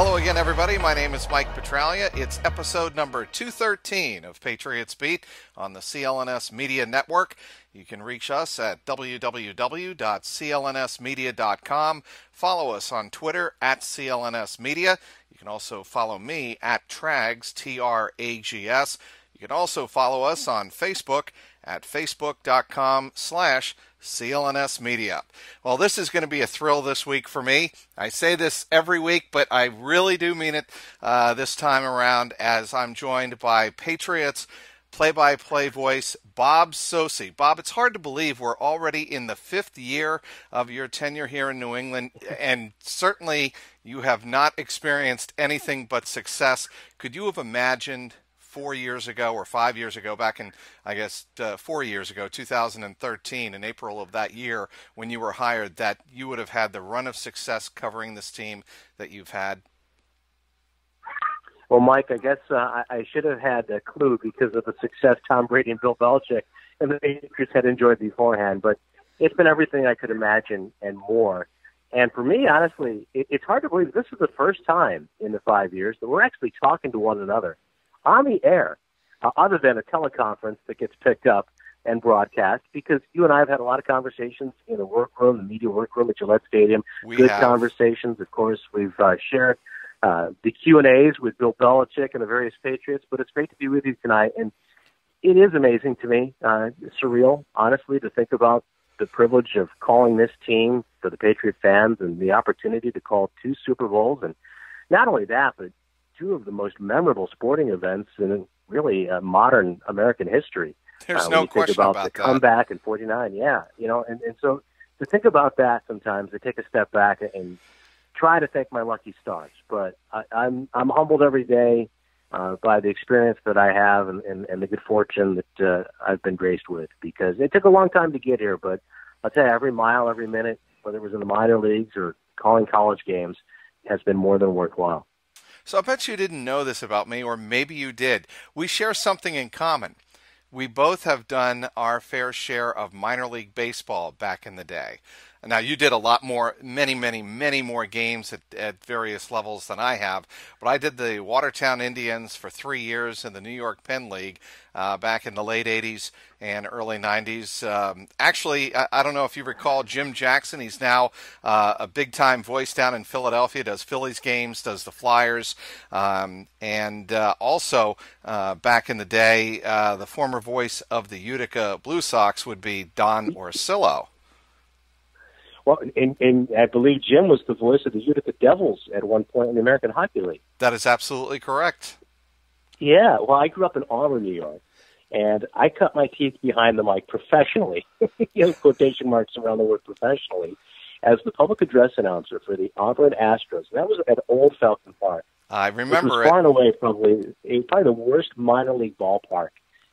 Hello again, everybody. My name is Mike Petralia. It's episode number 213 of Patriots Beat on the CLNS Media Network. You can reach us at www.clnsmedia.com. Follow us on Twitter at CLNSmedia. You can also follow me at Trags, T-R-A-G-S. You can also follow us on Facebook at facebook.com/CLNS Media. Well, this is going to be a thrill this week for me. I say this every week, but I really do mean it this time around, as I'm joined by Patriots play-by-play voice Bob Socci. Bob, it's hard to believe we're already in the 5th year of your tenure here in New England, and certainly you have not experienced anything but success. Could you have imagined 4 years ago or 5 years ago, back in, 4 years ago, 2013, in April of that year, when you were hired, that you would have had the run of success covering this team that you've had? Well, Mike, I guess I should have had a clue because of the success Tom Brady and Bill Belichick and the Patriots had enjoyed beforehand. But it's been everything I could imagine and more. And for me, honestly, it's hard to believe this is the first time in the 5 years that we're actually talking to one another on the air, other than a teleconference that gets picked up and broadcast, because you and I have had a lot of conversations in the workroom, the media workroom at Gillette Stadium. Good conversations. Of course, we've shared the Q&As with Bill Belichick and the various Patriots, but it's great to be with you tonight. And it is amazing to me, surreal, honestly, to think about the privilege of calling this team for the Patriot fans and the opportunity to call 2 Super Bowls. And not only that, but 2 of the most memorable sporting events in really modern American history. There's no question about the that. Comeback in '49, yeah. And so to think about that sometimes, I take a step back and try to thank my lucky stars. But I'm humbled every day by the experience that I have and the good fortune that I've been graced with, because it took a long time to get here. But I'll tell you, every mile, every minute, whether it was in the minor leagues or calling college games, has been more than worthwhile. So I bet you didn't know this about me, or maybe you did. We share something in common. We both have done our fair share of minor league baseball back in the day. Now, you did a lot more, many more games at various levels than I have, but I did the Watertown Indians for 3 years in the New York Penn League back in the late 80s and early 90s. Actually, I don't know if you recall Jim Jackson. He's now a big-time voice down in Philadelphia, does Phillies games, does the Flyers, and also back in the day, the former voice of the Utica Blue Sox would be Don Orsillo. Well, and I believe Jim was the voice of the Utica Devils at one point in the American Hockey League. That is absolutely correct. Yeah, well, I grew up in Auburn, New York, and I cut my teeth behind the mic professionally, quotation marks around the word professionally, as the public address announcer for the Auburn Astros. That was at Old Falcon Park. I remember it. Was far and away probably the worst minor league ballpark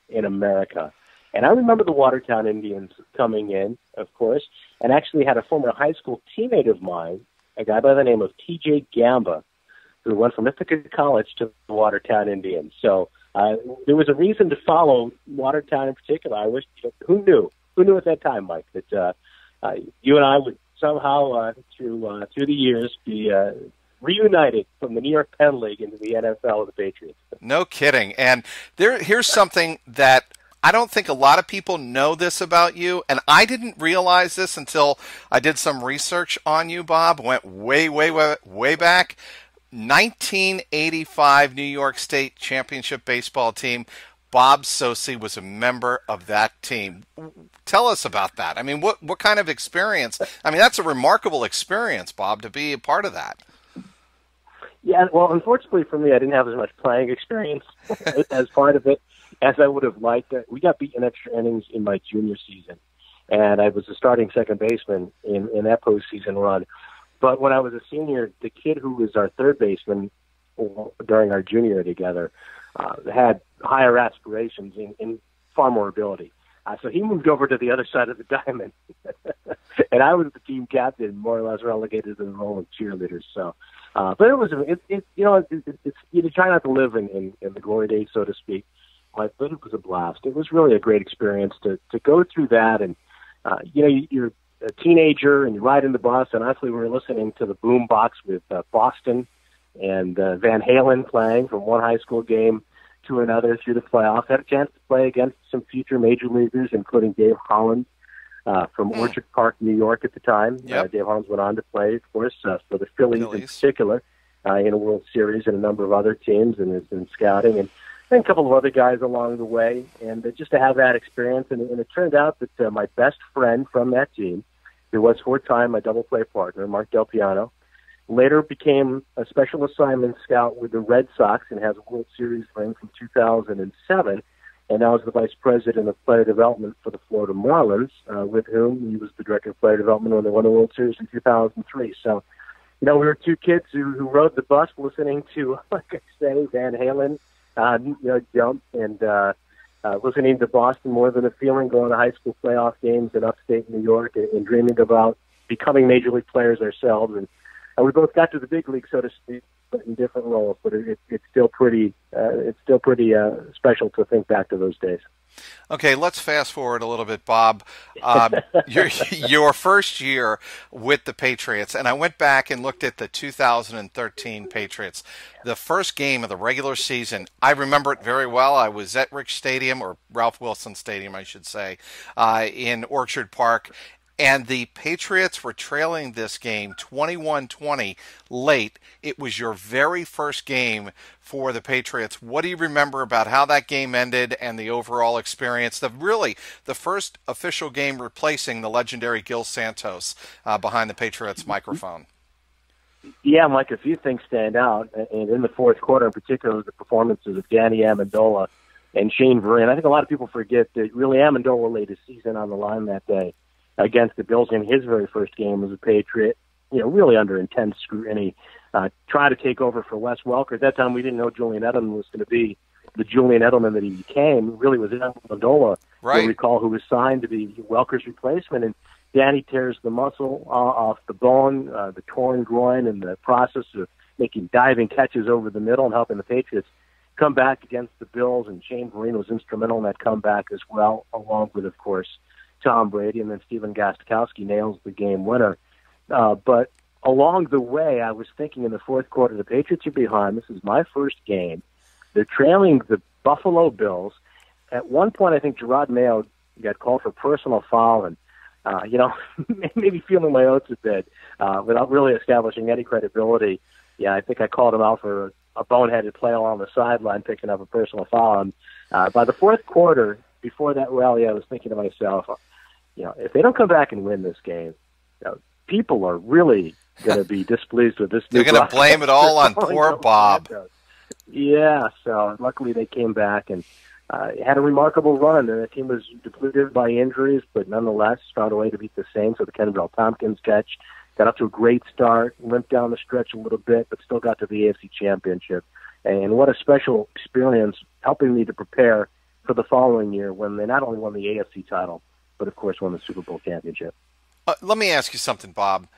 in America. And I remember the Watertown Indians coming in, of course, and actually had a former high school teammate of mine, a guy by the name of T.J. Gamba, who went from Ithaca College to the Watertown Indians. So there was a reason to follow Watertown in particular. I wish, who knew at that time, Mike, that you and I would somehow, through the years, be reunited from the New York Penn League into the NFL of the Patriots. No kidding. And here's something that I don't think a lot of people know this about you, and I didn't realize this until I did some research on you, Bob. Went way back. 1985 New York State Championship baseball team. Bob Socci was a member of that team. Tell us about that. I mean, what kind of experience? I mean, that's a remarkable experience, Bob, to be a part of that. Yeah, well, unfortunately for me, I didn't have as much playing experience as part of it as I would have liked. We got beaten extra innings in my junior season, and I was a starting second baseman in that postseason run. But when I was a senior, the kid who was our third baseman during our junior year together had higher aspirations and far more ability. So he moved over to the other side of the diamond, and I was the team captain, more or less relegated to the role of cheerleaders. So, but it was, you try not to live in the glory days, so to speak. But it was a blast. It was really a great experience to go through that, and you're a teenager and you ride in the bus, and honestly, we were listening to the boom box with Boston And Van Halen playing from one high school game to another through the playoffs. Had a chance to play against some future major leaguers, including Dave Holland from Orchard Park, New York at the time. Yep. Dave Holland went on to play, of course, for the Phillies in particular in a World Series and a number of other teams, and has been scouting. And a couple of other guys along the way. And just to have that experience, and it turned out that my best friend from that team, who was for-time my double-play partner, Mark Del Piano, later became a special assignment scout with the Red Sox and has a World Series ring from 2007, and now is the vice president of player development for the Florida Marlins, with whom he was the director of player development when they won the World Series in 2003. So, we were two kids who rode the bus listening to, like I say, Van Halen, jump, and listening to Boston More Than a Feeling, going to high school playoff games in upstate New York, and dreaming about becoming major league players ourselves. And we both got to the big league, so to speak, but in different roles. But it's still pretty special to think back to those days. Okay, let's fast forward a little bit, Bob. Your first year with the Patriots, and I went back and looked at the 2013 Patriots. The first game of the regular season, I remember it very well. I was at Rich Stadium, or Ralph Wilson Stadium, I should say, in Orchard Park. And the Patriots were trailing this game 21-20 late. It was your very first game for the Patriots. What do you remember about how that game ended and the overall experience? The first official game replacing the legendary Gil Santos behind the Patriots microphone. Yeah, Mike, a few things stand out. And in the fourth quarter in particular, the performances of Danny Amendola and Shane Vereen. I think a lot of people forget that really Amendola laid his season on the line that day against the Bills in his very first game as a Patriot, really under intense scrutiny, trying to take over for Wes Welker. At that time, we didn't know Julian Edelman was going to be the Julian Edelman that he became. It really was Amendola, right, you'll recall, who was signed to be Welker's replacement. And Danny tears the muscle off the bone, the torn groin, in the process of making diving catches over the middle and helping the Patriots come back against the Bills. And Shane Vereen was instrumental in that comeback as well, along with, of course, Tom Brady, and then Stephen Gostkowski nails the game winner. But along the way, I was thinking in the fourth quarter, the Patriots are behind. This is my first game. They're trailing the Buffalo Bills. At one point, I think Gerard Mayo got called for personal foul, and maybe feeling my oats a bit without really establishing any credibility. Yeah, I think I called him out for a boneheaded play along the sideline, picking up a personal foul. And by the fourth quarter, before that rally, I was thinking to myself, if they don't come back and win this game, people are really going to be displeased with this. They're going to blame it all on poor Bob. Yeah, so luckily they came back and had a remarkable run. And the team was depleted by injuries, but nonetheless found a way to beat the Saints with the Kenbrell Tompkins catch. Got up to a great start, limped down the stretch a little bit, but still got to the AFC Championship. And what a special experience, helping me to prepare for the following year when they not only won the AFC title, but of course won the Super Bowl championship. Let me ask you something, Bob.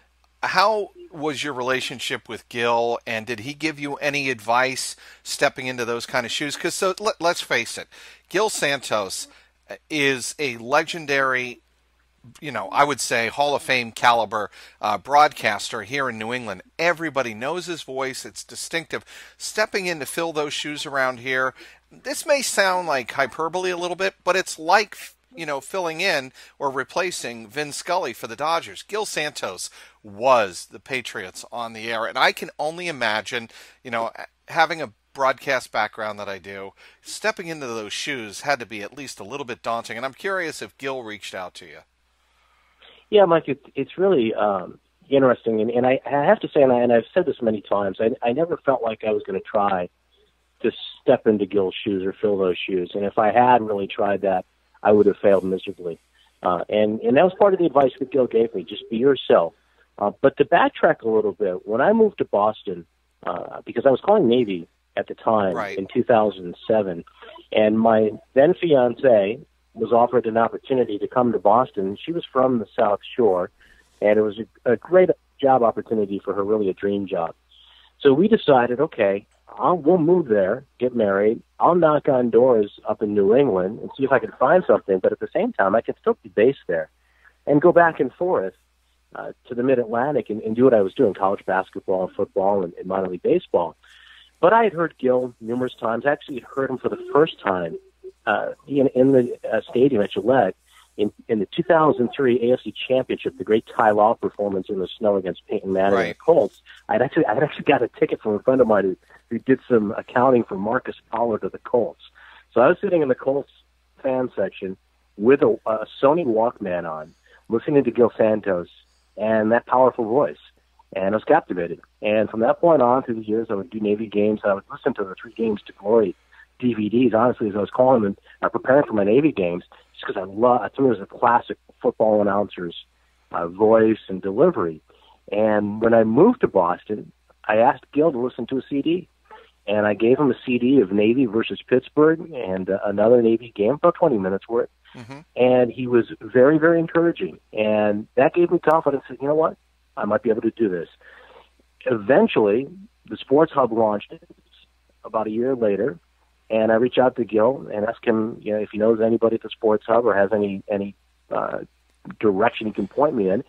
How was your relationship with Gil, and did he give you any advice stepping into those kind of shoes? Because let's face it, Gil Santos is a legendary, I would say Hall of Fame caliber broadcaster here in New England. Everybody knows his voice. It's distinctive. Stepping in to fill those shoes around here, this may sound like hyperbole a little bit, but it's like filling in or replacing Vin Scully for the Dodgers. Gil Santos was the Patriots on the air, and I can only imagine, having a broadcast background that I do, stepping into those shoes had to be at least a little bit daunting, and I'm curious if Gil reached out to you. Yeah, Mike, it's really interesting, and I have to say, and I've said this many times, I never felt like I was going to try to step into Gil's shoes or fill those shoes, and if I had really tried that, I would have failed miserably. And that was part of the advice that Gil gave me, just be yourself. But to backtrack a little bit, when I moved to Boston, because I was calling Navy at the time, right, in 2007, and my then fiancée was offered an opportunity to come to Boston. She was from the South Shore, and it was a great job opportunity for her, really a dream job. So we decided, okay, we'll move there, get married. I'll knock on doors up in New England and see if I can find something. But at the same time, I can still be based there and go back and forth. to the Mid-Atlantic and do what I was doing, college basketball and football and minor league baseball. But I had heard Gil numerous times. I actually heard him for the first time in the stadium at Gillette in the 2003 AFC Championship, the great Ty Law performance in the snow against Peyton Manning and the Colts. I'd actually got a ticket from a friend of mine who did some accounting for Marcus Pollard of the Colts. So I was sitting in the Colts fan section with a Sony Walkman on, listening to Gil Santos and that powerful voice. And I was captivated. And from that point on, through the years, I would do Navy games. I would listen to the 3 Games to Glory DVDs, honestly, as I was calling them and preparing for my Navy games, just because to me, it was a classic football announcer's voice and delivery. And when I moved to Boston, I asked Gil to listen to a CD. And I gave him a CD of Navy versus Pittsburgh and another Navy game, about 20 minutes worth. Mm-hmm. And he was very, very encouraging. And that gave me confidence that, you know what, I might be able to do this. Eventually, the Sports Hub launched about a year later, and I reached out to Gil and asked him, if he knows anybody at the Sports Hub or has any direction he can point me in.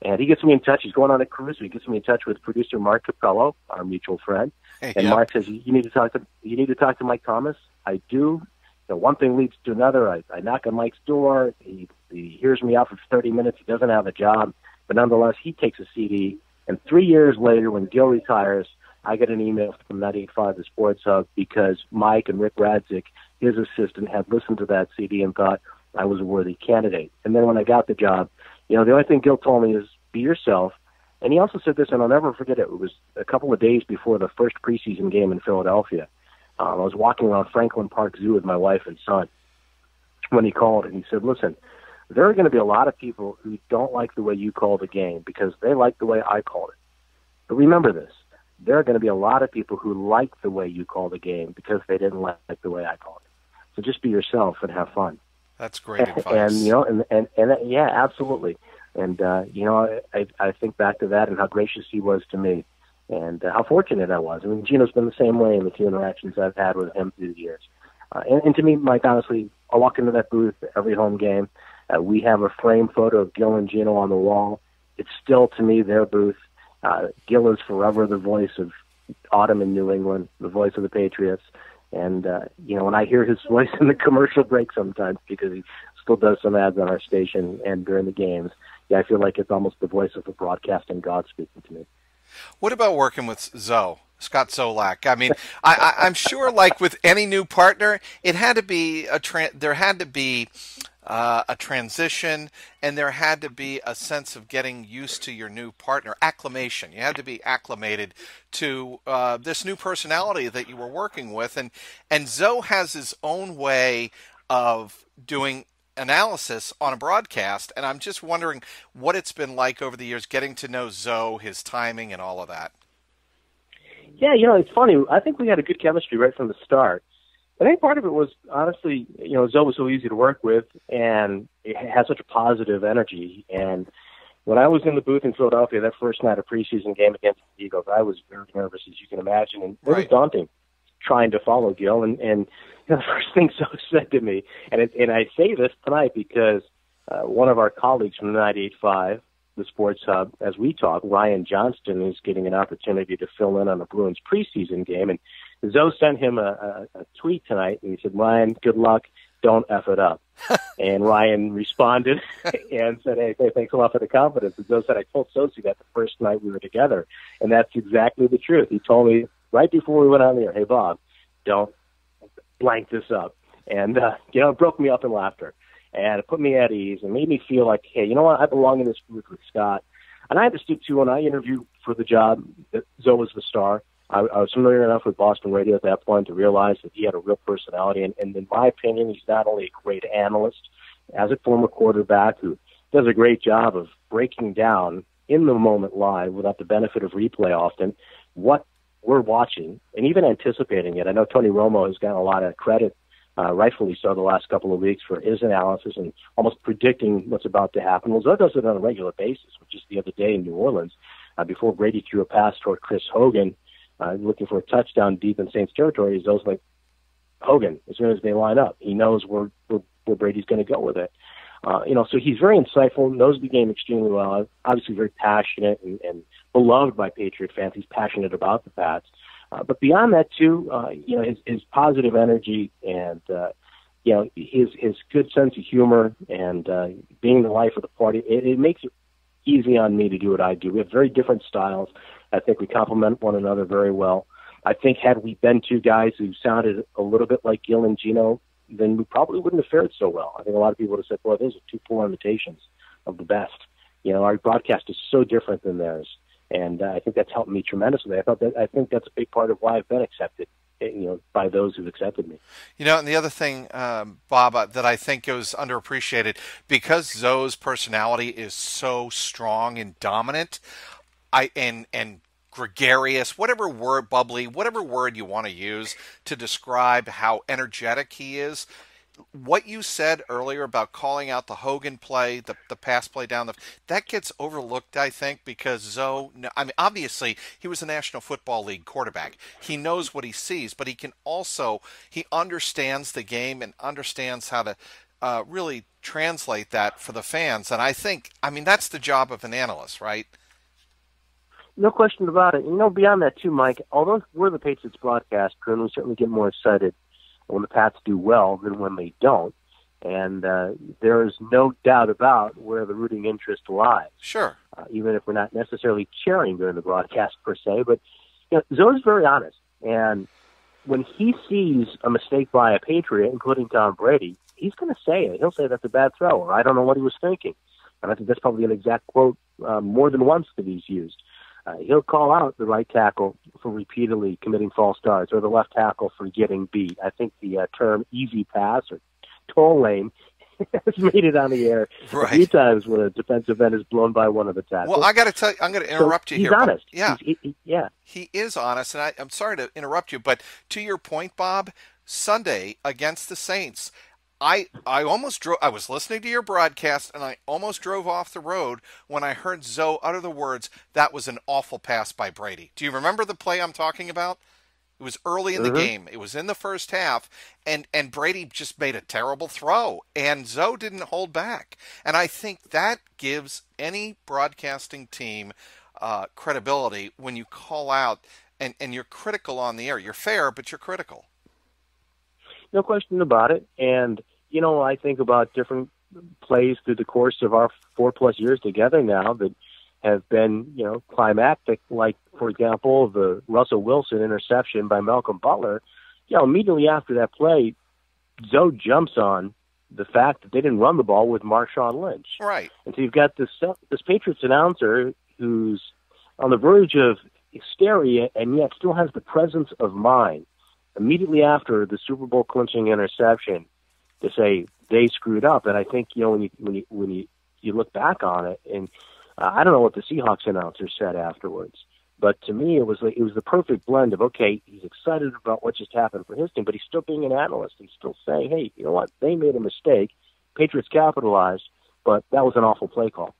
And he gets me in touch. He's going on a cruise. So he gets me in touch with producer Mark Capello, our mutual friend. And Mark says, "You need to talk to Mike Thomas." I do. One thing leads to another. I knock on Mike's door. He hears me out for 30 minutes. He doesn't have a job, but nonetheless, he takes a CD. And 3 years later, when Gil retires, I get an email from 98.5, the Sports Hub, because Mike and Rick Radzik, his assistant, had listened to that CD and thought I was a worthy candidate. And then when I got the job, the only thing Gil told me is be yourself. And he also said this, and I'll never forget it. It was a couple of days before the first preseason game in Philadelphia. I was walking around Franklin Park Zoo with my wife and son when he called, and he said, listen, there are going to be a lot of people who don't like the way you call the game because they like the way I called it. But remember this, there are going to be a lot of people who like the way you call the game because they didn't like the way I called it. So just be yourself and have fun. That's great advice. And yeah, absolutely. And, I think back to that and how gracious he was to me and how fortunate I was. I mean, Gino's been the same way in the few interactions I've had with him through the years. And to me, Mike, honestly, I walk into that booth every home game. We have a framed photo of Gil and Gino on the wall. It's still, to me, their booth. Gil is forever the voice of autumn in New England, the voice of the Patriots. And, when I hear his voice in the commercial break sometimes, because he still does some ads on our station and during the games, I feel like it's almost the voice of the broadcasting God speaking to me. What about working with Scott Zolak? I mean, I'm sure, like with any new partner, it had to be there had to be a transition, and there had to be a sense of getting used to your new partner, acclimation. You had to be acclimated to this new personality that you were working with, and Zoe has his own way of doing analysis on a broadcast, and I'm just wondering what it's been like over the years getting to know Zoe, his timing, and all of that. Yeah, it's funny. I think we had a good chemistry right from the start. I think part of it was, honestly, Zoe was so easy to work with, and it had such a positive energy. And when I was in the booth in Philadelphia, that first night of preseason game against the Eagles, I was very nervous, as you can imagine, and it was daunting trying to follow Gil. And the first thing Zoe said to me, and I say this tonight because one of our colleagues from 98.5, the Sports Hub, as we talk, Ryan Johnston, is getting an opportunity to fill in on the Bruins preseason game. And Zoe sent him a tweet tonight, and he said, Ryan, good luck. Don't F it up. And Ryan responded and said, hey, thanks a lot for the confidence. And Zoe said, I told Socci that the first night we were together. And that's exactly the truth. He told me right before we went on the air, hey, Bob, don't blank this up. And, it broke me up in laughter. And it put me at ease and made me feel like, hey, you know what? I belong in this booth with Scott. And I understood, too, when I interviewed for the job, that Zoe was the star. I was familiar enough with Boston radio at that point to realize that he had a real personality. And in my opinion, he's not only a great analyst, as a former quarterback who does a great job of breaking down in the moment live without the benefit of replay often what we're watching and even anticipating it. I know Tony Romo has gotten a lot of credit, rightfully so, the last couple of weeks for his analysis and almost predicting what's about to happen. Well, Zoe does it on a regular basis, which is the other day in New Orleans, before Brady threw a pass toward Chris Hogan, looking for a touchdown deep in Saints territory. Zoe's like, Hogan, as soon as they line up, he knows where Brady's going to go with it. So he's very insightful, knows the game extremely well, obviously very passionate and beloved by Patriot fans. He's passionate about the Pats. But beyond that, too, his positive energy and, his good sense of humor and being the life of the party, it makes it easy on me to do what I do. We have very different styles. I think we complement one another very well. I think had we been two guys who sounded a little bit like Gil and Gino, then we probably wouldn't have fared so well. I think a lot of people would have said, boy, those are two poor imitations of the best. Our broadcast is so different than theirs. And I think that's helped me tremendously. I think that's a big part of why I've been accepted, by those who've accepted me. And the other thing, Bob, that I think goes underappreciated, because Zoe's personality is so strong and dominant, and gregarious, whatever word, bubbly, whatever word you want to use to describe how energetic he is. What you said earlier about calling out the Hogan play, the pass play down that gets overlooked, I think, because Zoe, obviously he was a National Football League quarterback. He knows what he sees, but he understands the game and understands how to really translate that for the fans. And I think, that's the job of an analyst, right? No question about it. Beyond that too, Mike, although we're the Patriots broadcast crew, and we certainly get more excited when the Pats do well than when they don't. And there is no doubt about where the rooting interest lies. Sure. Even if we're not necessarily cheering during the broadcast per se. But Zoe's very honest. And when he sees a mistake by a Patriot, including Tom Brady, he's going to say it. He'll say that's a bad throw, or I don't know what he was thinking. And I think that's probably an exact quote more than once that he's used. He'll call out the right tackle for repeatedly committing false starts, or the left tackle for getting beat. I think the term easy pass or toll lane has made it on the air a few times when a defensive end is blown by one of the tackles. Well, I got to tell you, I'm going to interrupt you he's here. He's honest. Yeah. He is honest, and I'm sorry to interrupt you, but to your point, Bob, Sunday against the Saints, I almost drove. I was listening to your broadcast, and I almost drove off the road when I heard Zoe utter the words, "That was an awful pass by Brady." Do you remember the play I'm talking about? It was early in the game. It was in the first half, and Brady just made a terrible throw, and Zoe didn't hold back. And I think that gives any broadcasting team credibility when you call out and you're critical on the air. You're fair, but you're critical. No question about it. And, I think about different plays through the course of our 4+ years together now that have been, climactic, like, for example, the Russell Wilson interception by Malcolm Butler. Immediately after that play, Zoe jumps on the fact that they didn't run the ball with Marshawn Lynch. Right. And so you've got this Patriots announcer who's on the verge of hysteria and yet still has the presence of mind immediately after the Super Bowl clinching interception to say they screwed up. And I think when you look back on it, and I don't know what the Seahawks announcer said afterwards, but to me it was the perfect blend of, okay, he's excited about what just happened for his team, but he's still being an analyst. He's still saying, hey, you know what, they made a mistake, Patriots capitalized, but that was an awful play call.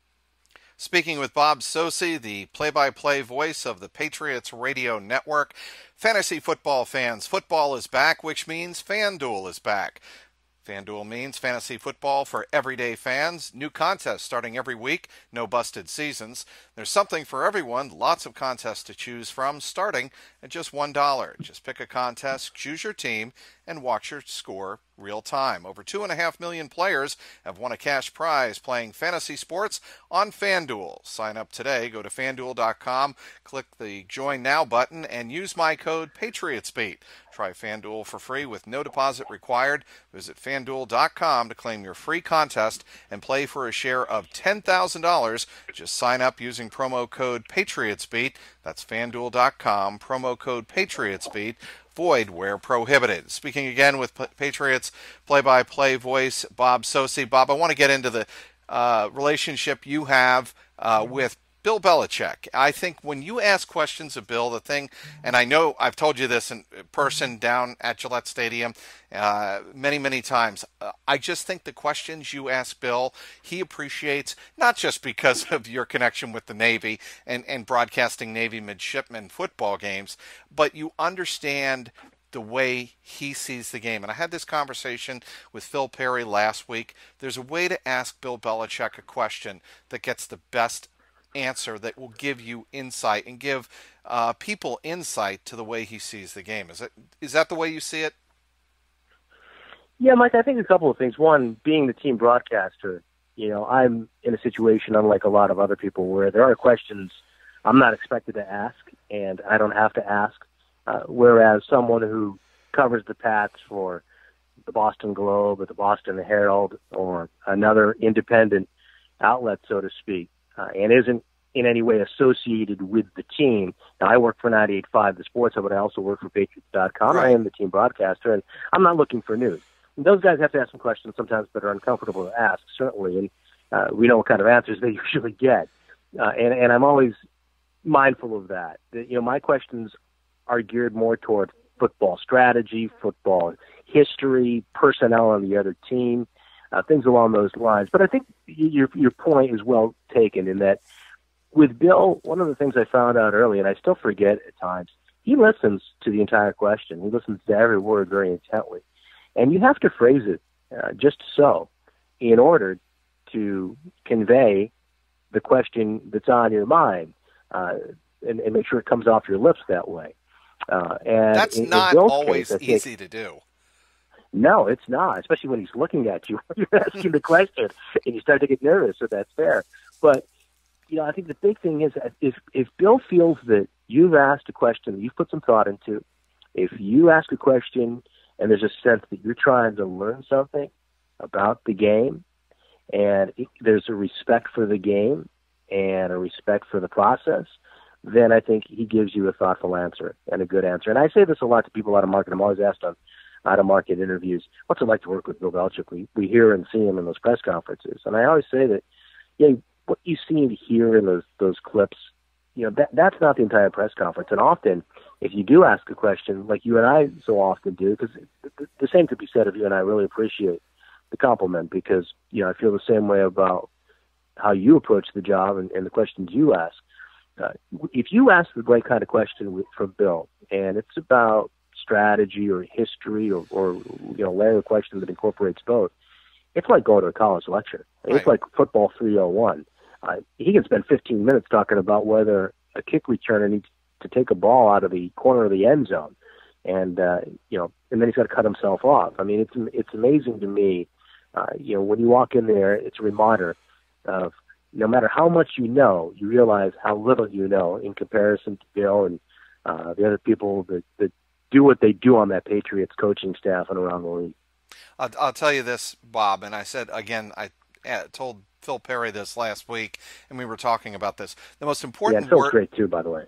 Speaking with Bob Socci, the play-by-play voice of the Patriots Radio Network. Fantasy football fans, football is back, which means FanDuel is back. FanDuel means fantasy football for everyday fans. New contests starting every week, no busted seasons. There's something for everyone, lots of contests to choose from, starting at just $1. Just pick a contest, choose your team, and watch your score real time. Over 2.5 million players have won a cash prize playing fantasy sports on FanDuel. Sign up today. Go to FanDuel.com, click the Join Now button, and use my code PATRIOTSBEAT. Try FanDuel for free with no deposit required. Visit FanDuel.com to claim your free contest and play for a share of $10,000. Just sign up using promo code PATRIOTSBEAT. That's FanDuel.com, promo code PATRIOTSBEAT. Void where prohibited. Speaking again with Patriots play-by-play voice Bob Socci. Bob, I want to get into the relationship you have with Bill Belichick. I think when you ask questions of Bill, the thing, and I know I've told you this in person down at Gillette Stadium many, many times, I just think the questions you ask Bill, he appreciates, not just because of your connection with the Navy and broadcasting Navy midshipmen football games, but you understand the way he sees the game. And I had this conversation with Phil Perry last week. There's a way to ask Bill Belichick a question that gets the best answer that will give you insight and give people insight to the way he sees the game. Is that the way you see it? Yeah, Mike, I think a couple of things. One, being the team broadcaster, I'm in a situation unlike a lot of other people where there are questions I'm not expected to ask, and I don't have to ask. Whereas someone who covers the Pats for the Boston Globe or the Boston Herald or another independent outlet, so to speak, and isn't in any way associated with the team. Now, I work for 98.5, the Sports Hub, but I also work for Patriots.com. Right. I am the team broadcaster, and I'm not looking for news. And those guys have to ask some questions sometimes that are uncomfortable to ask, certainly, and we know what kind of answers they usually get. And I'm always mindful of that. My questions are geared more toward football strategy, football history, personnel on the other team, things along those lines. But I think your point is well taken in that with Bill, one of the things I found out early, and I still forget at times, he listens to the entire question. He listens to every word very intently. And you have to phrase it just so in order to convey the question that's on your mind and make sure it comes off your lips that way. And that's not Bill's always case, easy to do. No, it's not, especially when he's looking at you when you're asking the question and you start to get nervous, so that's fair. But, I think the big thing is if Bill feels that you've asked a question that you've put some thought into, if you ask a question and there's a sense that you're trying to learn something about the game and there's a respect for the game and a respect for the process, then I think he gives you a thoughtful answer and a good answer. And I say this a lot to people out of market. I'm always asked on out-of-market interviews, what's it like to work with Bill Belichick? We hear and see him in those press conferences. And I always say that, what you see and hear in those clips, that's not the entire press conference. And often, if you do ask a question, like you and I so often do, because the same could be said of you, and I really appreciate the compliment because, I feel the same way about how you approach the job and the questions you ask. If you ask the right kind of question from Bill, and it's about strategy or history or layer of question that incorporates both, it's like going to a college lecture. Right. It's like football 301. He can spend 15 minutes talking about whether a kick returner needs to take a ball out of the corner of the end zone, and and then he's got to cut himself off. I mean, it's amazing to me. When you walk in there, it's a reminder of no matter how much you know, you realize how little you know in comparison to Bill and the other people that do what they do on that Patriots coaching staff and around the league. I'll tell you this, Bob, and I said, again, I told Phil Perry this last week, and we were talking about this. The most important Phil's great too, by the way.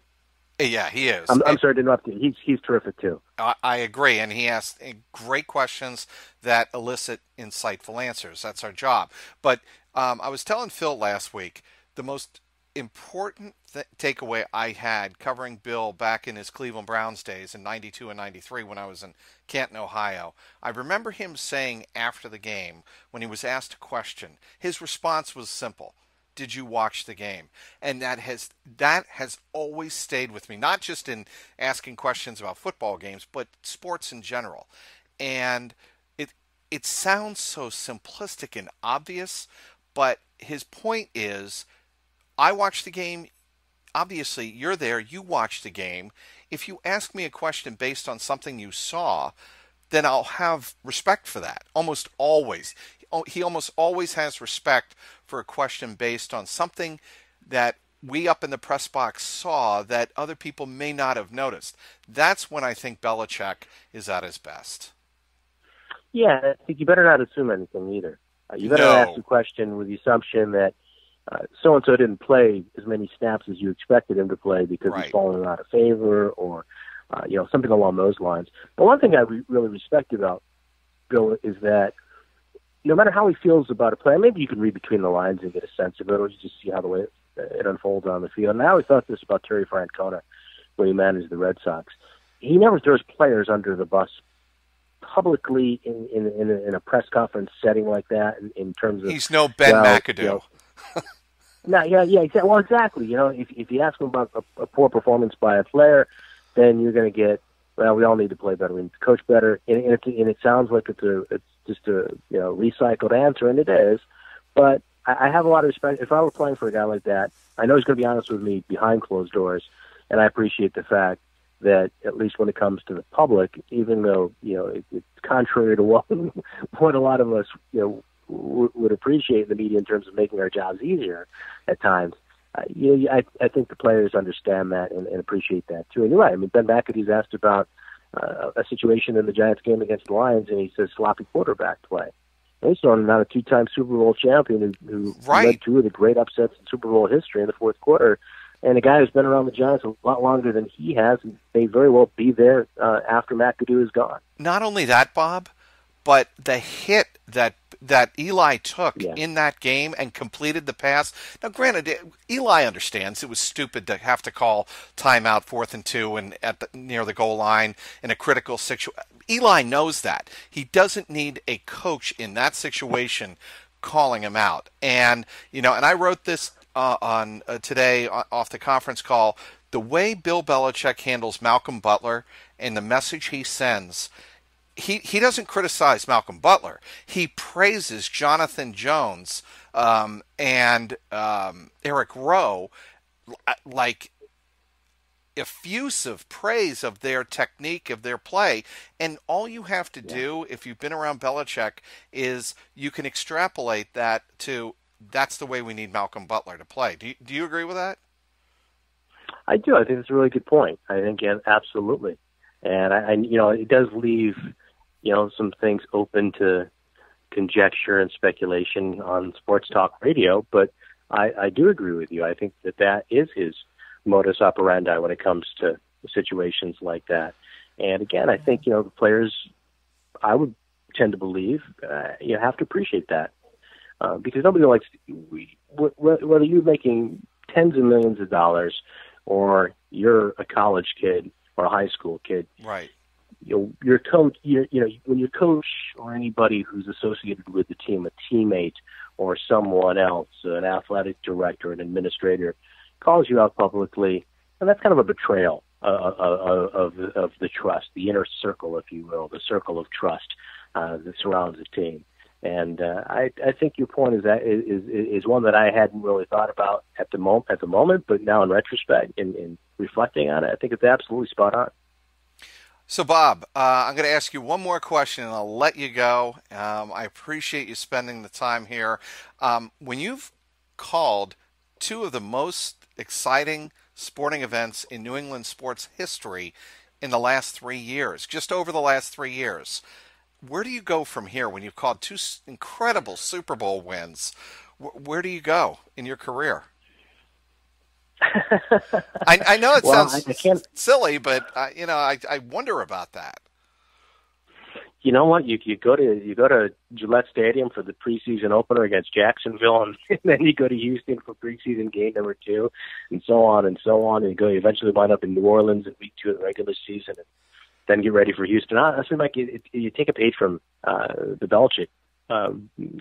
Yeah, he is. I'm sorry to interrupt you. He's terrific too. I agree, and he asks great questions that elicit insightful answers. That's our job. But I was telling Phil last week, the most important takeaway I had covering Bill back in his Cleveland Browns days in 92 and 93 when I was in Canton, Ohio. I remember him saying after the game, when he was asked a question, his response was simple. Did you watch the game? And that has always stayed with me, not just in asking questions about football games, but sports in general. And it sounds so simplistic and obvious, but his point is, I watched the game. Obviously, you're there. You watched the game. If you ask me a question based on something you saw, then I'll have respect for that. Almost always. He almost always has respect for a question based on something that we up in the press box saw that other people may not have noticed. That's when I think Belichick is at his best. Yeah, I think you better not assume anything either. You better ask the question with the assumption that so-and-so didn't play as many snaps as you expected him to play because he's fallen out of favor or, something along those lines. But one thing I really respect about Bill is that no matter how he feels about a play, maybe you can read between the lines and get a sense of it, or you just see how the way it unfolds on the field. And I always thought this about Terry Francona when he managed the Red Sox. He never throws players under the bus publicly in a press conference setting like that in terms of... He's no Ben McAdoo. Well, exactly. If you ask him about a poor performance by a player, then you're going to get well, we all need to play better. We need to coach better. And it sounds like it's just a recycled answer, and it is. But I have a lot of respect. If I were playing for a guy like that, I know he's going to be honest with me behind closed doors, and I appreciate the fact that at least when it comes to the public, even though it's contrary to what a lot of us would appreciate in the media in terms of making our jobs easier at times. I think the players understand that and appreciate that too. And you're right. I mean, Ben McAdoo's asked about a situation in the Giants game against the Lions, and he says sloppy quarterback play. And he's throwing out a two-time Super Bowl champion who led two of the great upsets in Super Bowl history in the fourth quarter, and a guy who's been around the Giants a lot longer than he has, and may very well be there after McAdoo is gone. Not only that, Bob, but the hit that Eli took in that game and completed the pass. Now, granted, Eli understands it was stupid to have to call timeout 4th and 2 and near the goal line in a critical situation. Eli knows that. He doesn't need a coach in that situation calling him out. And, and I wrote this on today off the conference call. The way Bill Belichick handles Malcolm Butler and the message he sends, he doesn't criticize Malcolm Butler. He praises Jonathan Jones and Eric Rowe, like effusive praise of their technique, of their play. And all you have to do, if you've been around Belichick, is you can extrapolate that to that's the way we need Malcolm Butler to play. Do you agree with that? I do. I think it's a really good point. I think absolutely. And it does leave some things open to conjecture and speculation on sports talk radio, but I do agree with you. I think that is his modus operandi when it comes to situations like that. And again, I think, the players, I would tend to believe, you have to appreciate that. Because nobody likes, whether you're making tens of millions of dollars or you're a college kid or a high school kid, right? Your coach, when your coach or anybody who's associated with the team, a teammate or someone else, an athletic director, an administrator, calls you out publicly, and that's kind of a betrayal of the trust, the inner circle, if you will, the circle of trust that surrounds the team. And I think your point is one that I hadn't really thought about at the moment, but now in retrospect, in reflecting on it, I think it's absolutely spot on. So, Bob, I'm going to ask you one more question, and I'll let you go. I appreciate you spending the time here. When you've called two of the most exciting sporting events in New England sports history in the last 3 years, just over the last 3 years, where do you go from here when you've called two incredible Super Bowl wins? Where do you go in your career? I know it sounds silly, but I wonder about that. You know what? You go to Gillette Stadium for the preseason opener against Jacksonville, and then you go to Houston for preseason game number 2, and so on and so on. And you eventually wind up in New Orleans in week 2 of the regular season, and then get ready for Houston. Honestly, Mike, you take a page from the Belichick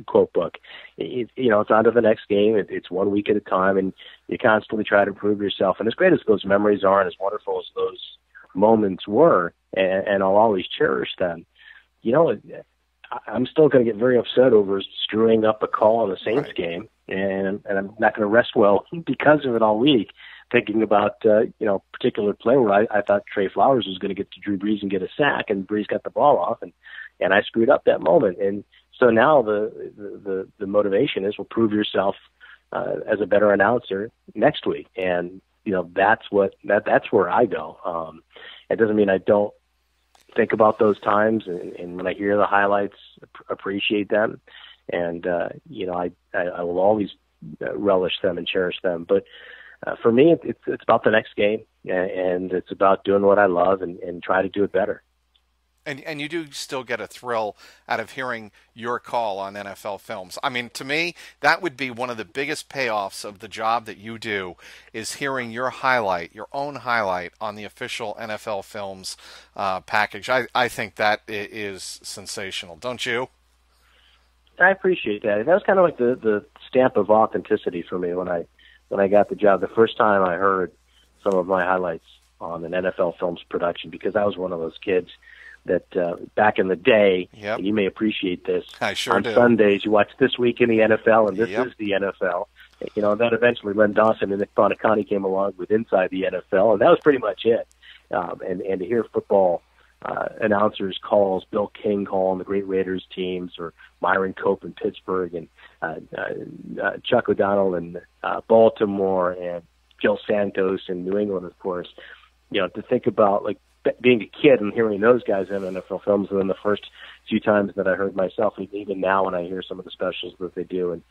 quote book. It's on to the next game. It's 1 week at a time, and you constantly try to prove yourself. And as great as those memories are, and as wonderful as those moments were, and I'll always cherish them, I'm still going to get very upset over screwing up a call in a Saints game, and I'm not going to rest well because of it all week, thinking about particular play where I thought Trey Flowers was going to get to Drew Brees and get a sack, and Brees got the ball off, and I screwed up that moment. And so now the motivation is, prove yourself as a better announcer next week, and that's where I go. It doesn't mean I don't think about those times, and when I hear the highlights, appreciate them, and I will always relish them and cherish them. But for me, it's about the next game, and it's about doing what I love and try to do it better. And you do still get a thrill out of hearing your call on NFL films. I mean, to me, that would be one of the biggest payoffs of the job that you do, is hearing your own highlight on the official NFL films package. I think that is sensational, don't you? I appreciate that. That was kind of like the stamp of authenticity for me when I got the job. The first time I heard some of my highlights on an NFL Films production, because I was one of those kids that back in the day, Yep. and you may appreciate this, I sure on do. Sundays you watch This Week in the NFL, and this Yep. is the NFL. You know, then eventually Len Dawson and Nick Bonacani came along with Inside the NFL, and that was pretty much it. And to hear football announcers calls, Bill King calling the great Raiders teams, or Myron Cope in Pittsburgh, and Chuck O'Donnell in Baltimore, and Gil Santos in New England, of course. You know, to think about like being a kid and hearing those guys in NFL Films, and then the first few times that I heard myself, even now when I hear some of the specials that they do and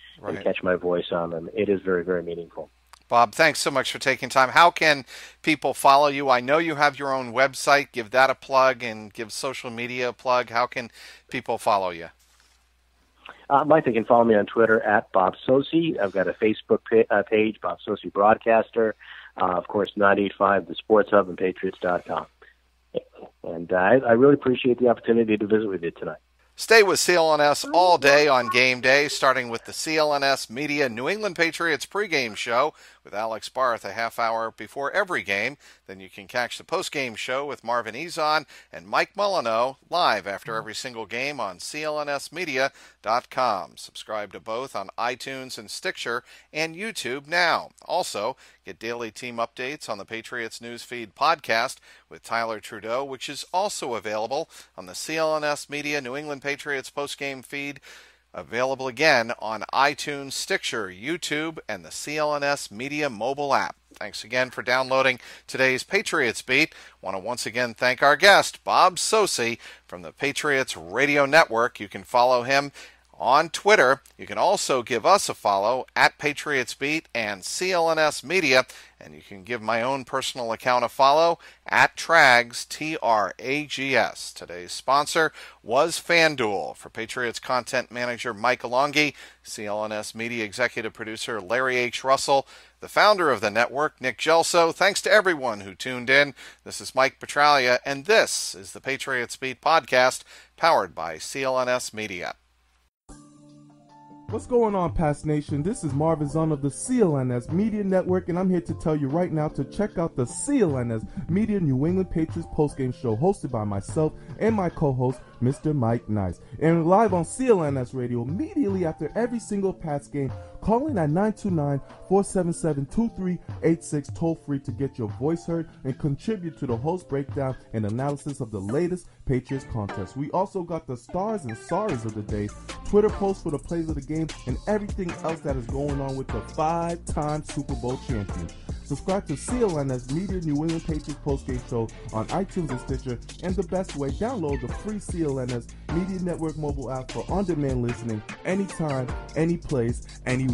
catch my voice on them, it is very, very meaningful. Bob, thanks so much for taking time. How can people follow you? I know you have your own website. Give that a plug, and give social media a plug. How can people follow you? Mike, they can follow me on Twitter at Bob Socci. I've got a Facebook page, Bob Socci Broadcaster. Of course, 98.5, the Sports Hub, and Patriots.com. And I really appreciate the opportunity to visit with you tonight. Stay with CLNS all day on game day, starting with the CLNS Media New England Patriots pregame show with Alex Barth a half hour before every game. Then you can catch the postgame show with Marvin Ezon and Mike Molyneux live after every single game on clnsmedia.com. Subscribe to both on iTunes and Stitcher and YouTube now. Also, get daily team updates on the Patriots Newsfeed podcast with Tyler Trudeau, which is also available on the CLNS Media New England Patriots postgame feed, available again on iTunes, Stitcher, YouTube, and the CLNS Media mobile app. Thanks again for downloading today's Patriots Beat. Want to once again thank our guest, Bob Socci from the Patriots Radio Network. You can follow him on Twitter. You can also give us a follow at Patriots Beat and CLNS Media, and you can give my own personal account a follow at Trags, Trags. Today's sponsor was FanDuel. For Patriots content manager Mike Alongi, CLNS Media executive producer Larry H. Russell, the founder of the network, Nick Gelso, thanks to everyone who tuned in. This is Mike Petralia, and this is the Patriots Beat podcast, powered by CLNS Media. What's going on, Past Nation? This is Marvin Zahn of the CLNS Media Network, and I'm here to tell you right now to check out the CLNS Media New England Patriots postgame show hosted by myself and my co-host, Mr. Mike Nice. And live on CLNS Radio immediately after every single Pats game. Call in at 929-477-2386 toll-free to get your voice heard and contribute to the host breakdown and analysis of the latest Patriots contest. We also got the stars and sorries of the day, Twitter posts for the plays of the game, and everything else that is going on with the 5-time Super Bowl champion. Subscribe to CLNS Media New England Patriots postgame show on iTunes and Stitcher, and the best way, download the free CLNS Media Network mobile app for on-demand listening anytime, any place, anywhere.